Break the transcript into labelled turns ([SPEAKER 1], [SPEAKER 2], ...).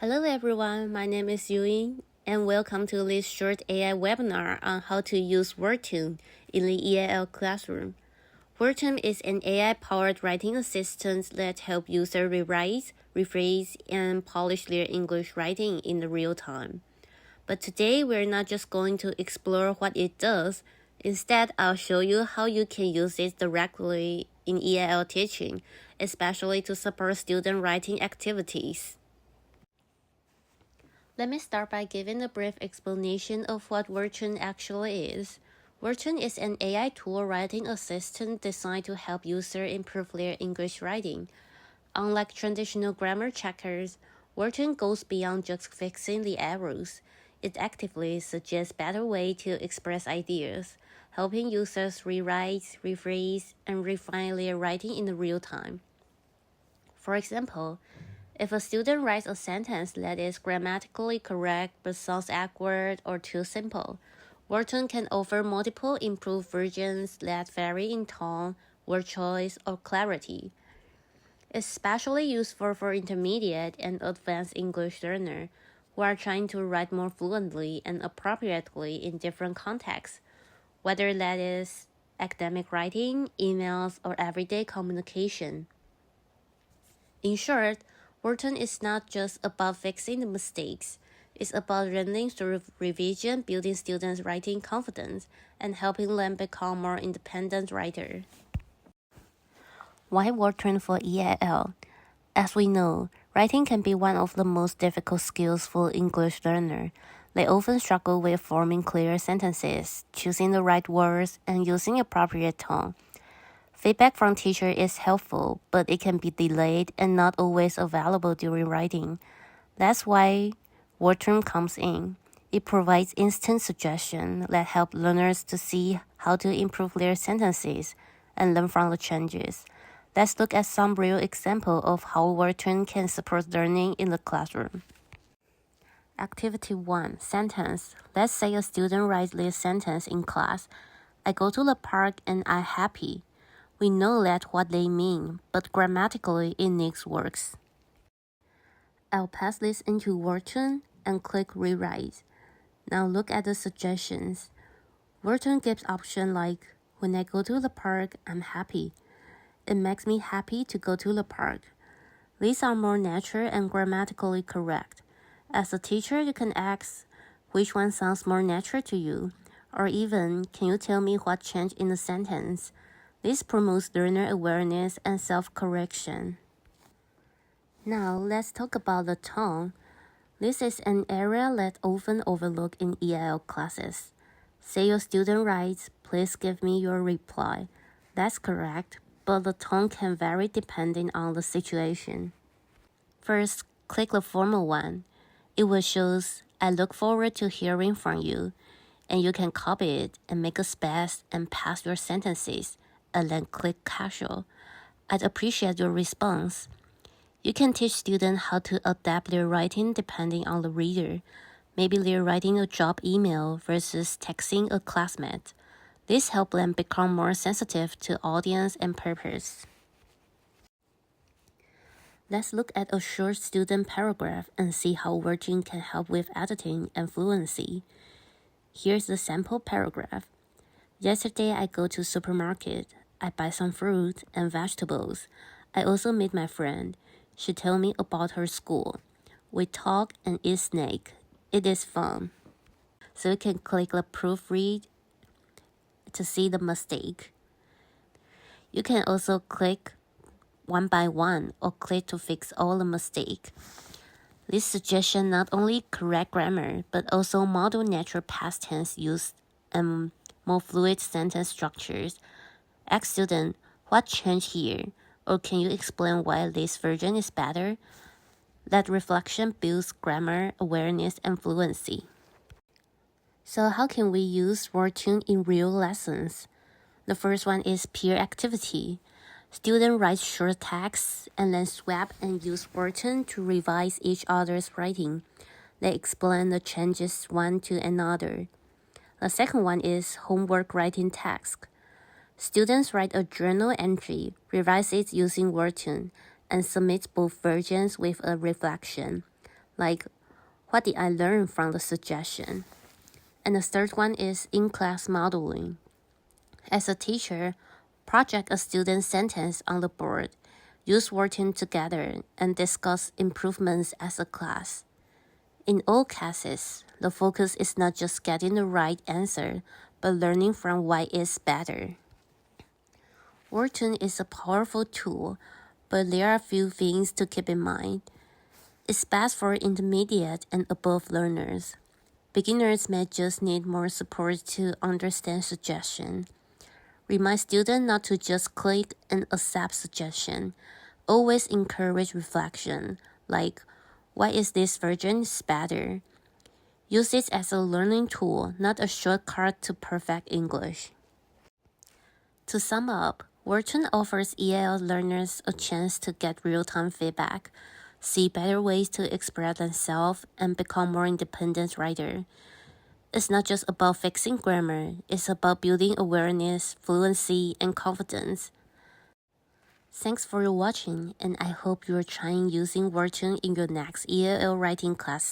[SPEAKER 1] Hello everyone, my name is Yuyin, and welcome to this short AI webinar on how to use Wordtune in the EAL classroom. Wordtune is an AI-powered writing assistant that helps users rewrite, rephrase, and polish their English writing in the real time. But today we're not just going to explore what it does. Instead, I'll show you how you can use it directly in EAL teaching, especially to support student writing activities. Let me start by giving a brief explanation of what Wordtune actually is. Wordtune is an AI tool writing assistant designed to help users improve their English writing. Unlike traditional grammar checkers, Wordtune goes beyond just fixing the errors. It actively suggests better ways to express ideas, helping users rewrite, rephrase, and refine their writing in real time. For example, if a student writes a sentence that is grammatically correct but sounds awkward or too simple, Wordtune can offer multiple improved versions that vary in tone, word choice, or clarity. It's especially useful for intermediate and advanced English learners who are trying to write more fluently and appropriately in different contexts, whether that is academic writing, emails, or everyday communication. In short, Wordtune is not just about fixing the mistakes. It's about running through revision, building students' writing confidence, and helping them become more independent writers. Why Wordtune for EAL? As we know, writing can be one of the most difficult skills for English learners. They often struggle with forming clear sentences, choosing the right words, and using appropriate tone. Feedback from teachers is helpful, but it can be delayed and not always available during writing. That's why Wordtune comes in. It provides instant suggestions that help learners to see how to improve their sentences and learn from the changes. Let's look at some real examples of how Wordtune can support learning in the classroom. Activity 1. Sentence. Let's say a student writes this sentence in class. I go to the park and I'm happy. We know that what they mean, but grammatically it needs works. I'll pass this into Wordtune and click Rewrite. Now look at the suggestions. Wordtune gives options like, when I go to the park, I'm happy. It makes me happy to go to the park. These are more natural and grammatically correct. As a teacher, you can ask, which one sounds more natural to you? Or even, can you tell me what changed in the sentence? This promotes learner awareness and self-correction. Now, let's talk about the tone. This is an area that's often overlooked in EAL classes. Say your student writes, please give me your reply. That's correct, but the tone can vary depending on the situation. First, click the formal one. It will show, I look forward to hearing from you, and you can copy it and make a space and pass your sentences, and then click Casual. I'd appreciate your response. You can teach students how to adapt their writing depending on the reader. Maybe they're writing a job email versus texting a classmate. This helps them become more sensitive to audience and purpose. Let's look at a short student paragraph and see how Wordtune can help with editing and fluency. Here's the sample paragraph. Yesterday I go to supermarket. I buy some fruit and vegetables. I also meet my friend. She told me about her school. We talk and eat snake. It is fun. So you can click the proofread to see the mistake. You can also click one by one or click to fix all the mistake. This suggestion not only correct grammar, but also model natural past tense use and more fluid sentence structures. Ask student, what changed here? Or can you explain why this version is better? That reflection builds grammar, awareness, and fluency. So how can we use Wordtune in real lessons? The first one is peer activity. Students write short texts and then swap and use Wordtune to revise each other's writing. They explain the changes one to another. The second one is homework writing task. Students write a journal entry, revise it using Wordtune, and submit both versions with a reflection. like what did I learn from the suggestion? And the third one is in-class modeling. As a teacher, project a student sentence on the board, use Wordtune together, and discuss improvements as a class. In all cases, the focus is not just getting the right answer, but learning from why it's better. Wordtune is a powerful tool, but there are a few things to keep in mind. It's best for intermediate and above learners. Beginners may just need more support to understand suggestion. Remind students not to just click and accept suggestion. Always encourage reflection, like, why is this version better? Use it as a learning tool, not a shortcut to perfect English. To sum up, Wordtune offers EAL learners a chance to get real-time feedback, see better ways to express themselves, and become more independent writer. It's not just about fixing grammar, it's about building awareness, fluency, and confidence. Thanks for watching, and I hope you're trying using Wordtune in your next EAL writing class.